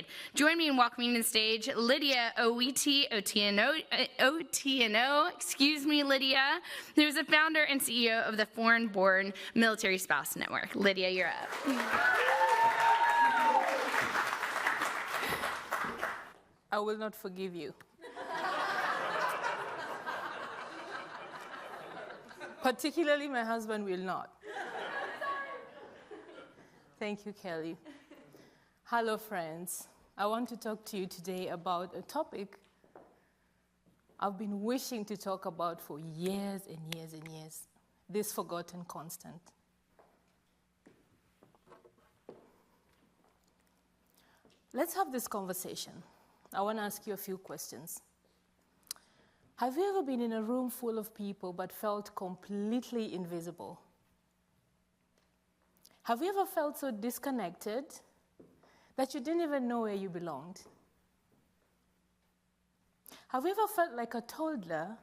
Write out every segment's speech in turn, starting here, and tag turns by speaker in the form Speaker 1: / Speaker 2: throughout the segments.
Speaker 1: grade. Join me in welcoming to the stage Lydiah Owiti, Lydiah, who's the founder and CEO of the Foreign-Born Military Spouse Network. Lydiah, you're up.
Speaker 2: I will not forgive you. Particularly my husband will not. Thank you, Kelly. Hello, friends. I want to talk to you today about a topic I've been wishing to talk about for years and years and years, this forgotten constant. Let's have this conversation. I want to ask you a few questions. Have you ever been in a room full of people but felt completely invisible? Have you ever felt so disconnected that you didn't even know where you belonged? Have you ever felt like a toddler,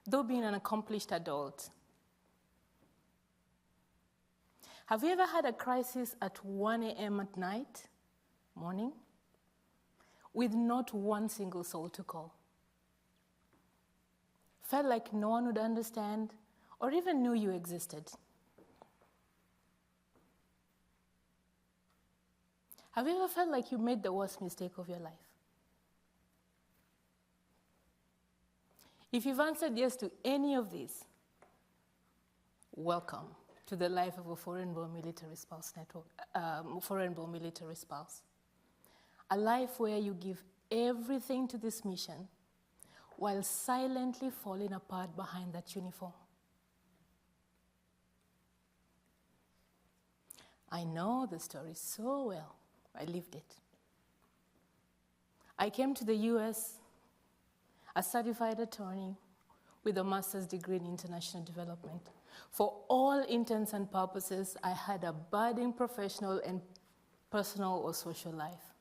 Speaker 2: though being an accomplished adult? Have you ever had a crisis at 1 a.m. at night, morning, with not one single soul to call? Felt like no one would understand or even knew you existed? Have you ever felt like you made the worst mistake of your life? If you've answered yes to any of these, welcome to the life of a foreign-born military spouse network, foreign-born military spouse. A life where you give everything to this mission while silently falling apart behind that uniform. I know the story so well. I lived it. I came to the US a certified attorney with a master's degree in international development. For all intents and purposes, I had a budding professional and personal or social life.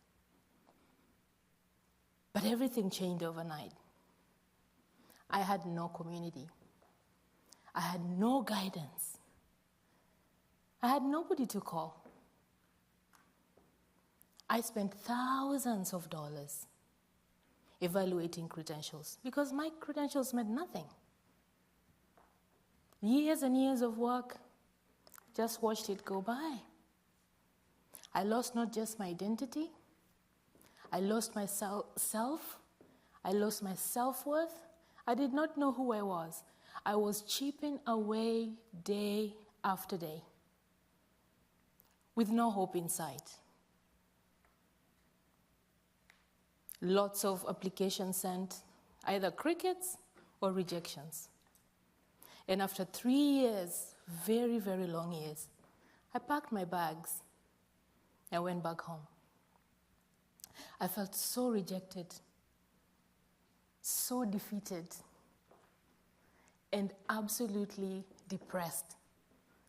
Speaker 2: But everything changed overnight. I had no community. I had no guidance. I had nobody to call. I spent thousands of dollars evaluating credentials because my credentials meant nothing. Years and years of work, just watched it go by. I lost not just my identity, I lost my self, I lost my self-worth. I did not know who I was. I was chipping away day after day with no hope in sight. Lots of applications sent, either crickets or rejections. And after 3 years, very, very long years, I packed my bags and went back home. I felt so rejected, so defeated, and absolutely depressed.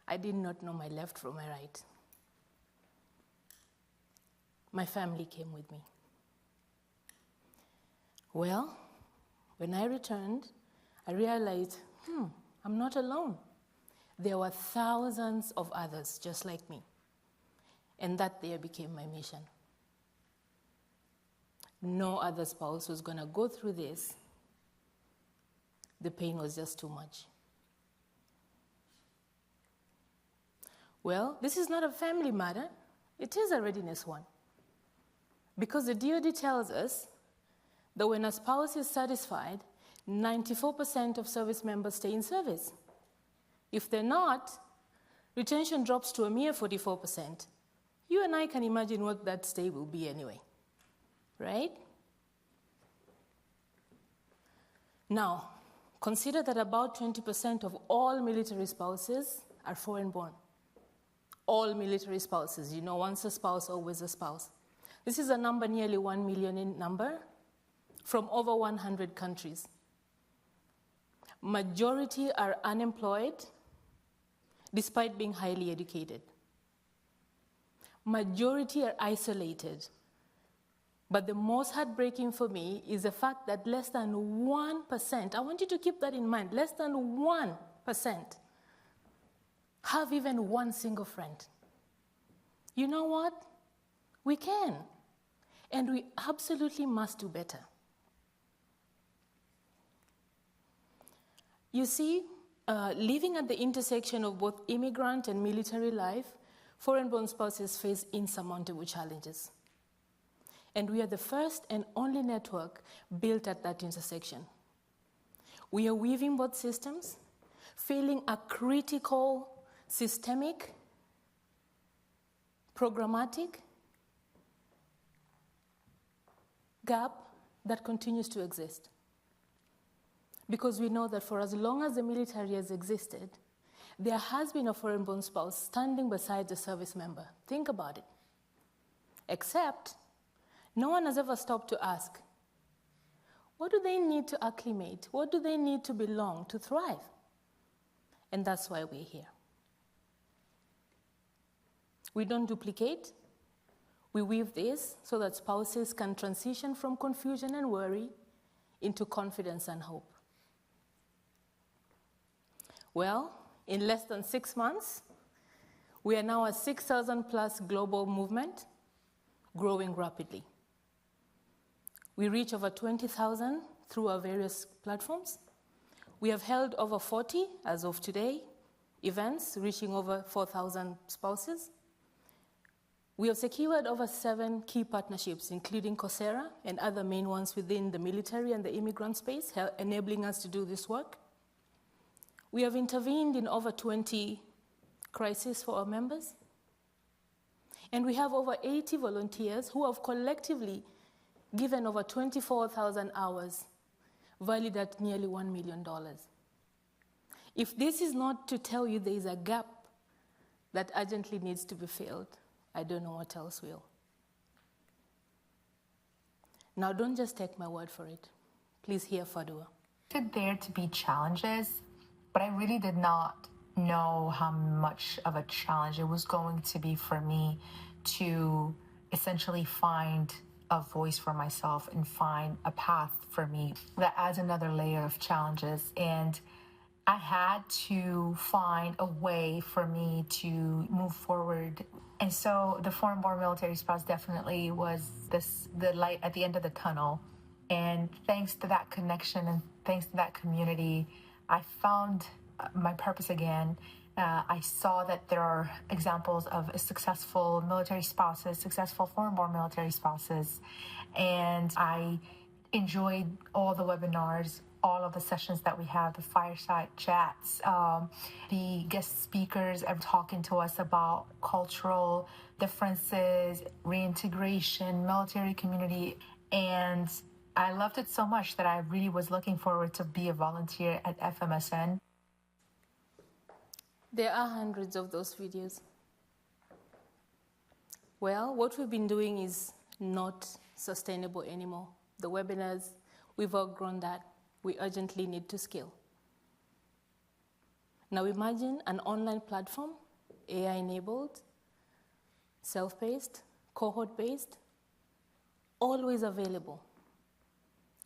Speaker 2: I did not know my left from my right. My family came with me. Well, when I returned, I realized, I'm not alone. There were thousands of others just like me. And that there became my mission. No other spouse was going to go through this. The pain was just too much. Well, this is not a family matter. It is a readiness one. Because the DoD tells us that when a spouse is satisfied, 94% of service members stay in service. If they're not, retention drops to a mere 44%. You and I can imagine what that stay will be anyway, right? Now, consider that about 20% of all military spouses are foreign-born. All military spouses, once a spouse, always a spouse. This is a number nearly 1 million in number from over 100 countries. Majority are unemployed despite being highly educated. Majority are isolated. But the most heartbreaking for me is the fact that less than 1%, I want you to keep that in mind, less than 1% have even one single friend. You know what? We can. And we absolutely must do better. You see, living at the intersection of both immigrant and military life, foreign-born spouses face insurmountable challenges. And we are the first and only network built at that intersection. We are weaving both systems, filling a critical, systemic, programmatic gap that continues to exist. Because we know that for as long as the military has existed, there has been a foreign-born spouse standing beside the service member. Think about it. Except, no one has ever stopped to ask, what do they need to acclimate? What do they need to belong to thrive? And that's why we're here. We don't duplicate. We weave this so that spouses can transition from confusion and worry into confidence and hope. Well, in less than 6 months, we are now a 6,000 plus global movement, growing rapidly. We reach over 20,000 through our various platforms. We have held over 40, as of today, events reaching over 4,000 spouses. We have secured over 7 key partnerships, including Coursera and other main ones within the military and the immigrant space, enabling us to do this work. We have intervened in over 20 crises for our members. And we have over 80 volunteers who have collectively given over 24,000 hours, valued at nearly $1 million. If this is not to tell you there is a gap that urgently needs to be filled, I don't know what else will. Now, don't just take my word for it. Please hear Fadua.
Speaker 3: There to be challenges, but I really did not know how much of a challenge it was going to be for me to essentially find a voice for myself and find a path for me. That adds another layer of challenges, and I had to find a way for me to move forward. And so the foreign-born military spouse definitely was the light at the end of the tunnel. And thanks to that connection and thanks to that community, I found my purpose again. I saw that there are examples of successful military spouses, successful foreign-born military spouses, and I enjoyed all the webinars, all of the sessions that we have, the fireside chats, the guest speakers are talking to us about cultural differences, reintegration, military community, and I loved it so much that I really was looking forward to be a volunteer at FMSN.
Speaker 2: There are hundreds of those videos. Well, what we've been doing is not sustainable anymore. The webinars, we've outgrown that. We urgently need to scale. Now imagine an online platform, AI-enabled, self-paced, cohort-based, always available,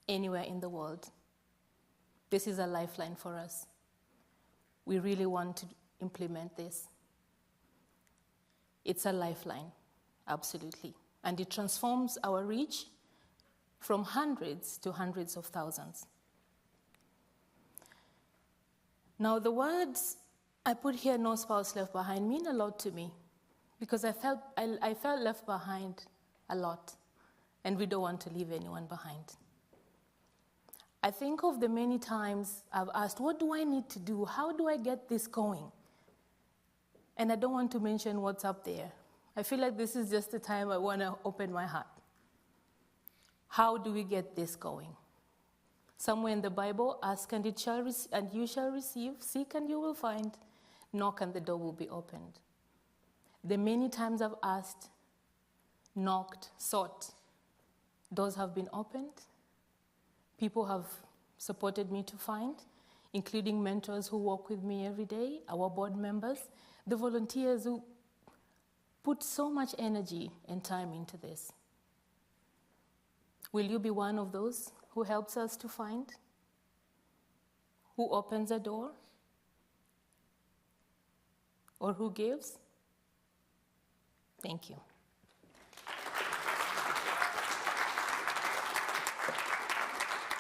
Speaker 2: anywhere in the world. This is a lifeline for us. We really want to implement this. It's a lifeline, absolutely. And it transforms our reach from hundreds to hundreds of thousands. Now, the words I put here, no spouse left behind, mean a lot to me because I felt left behind a lot, and we don't want to leave anyone behind. I think of the many times I've asked, what do I need to do? How do I get this going? And I don't want to mention what's up there. I feel like this is just the time I want to open my heart. How do we get this going? Somewhere in the Bible, ask and you shall receive, seek and you will find, knock and the door will be opened. The many times I've asked, knocked, sought, doors have been opened. People have supported me to find, including mentors who work with me every day, our board members, the volunteers who put so much energy and time into this. Will you be one of those who helps us to find? Who opens a door? Or who gives? Thank you.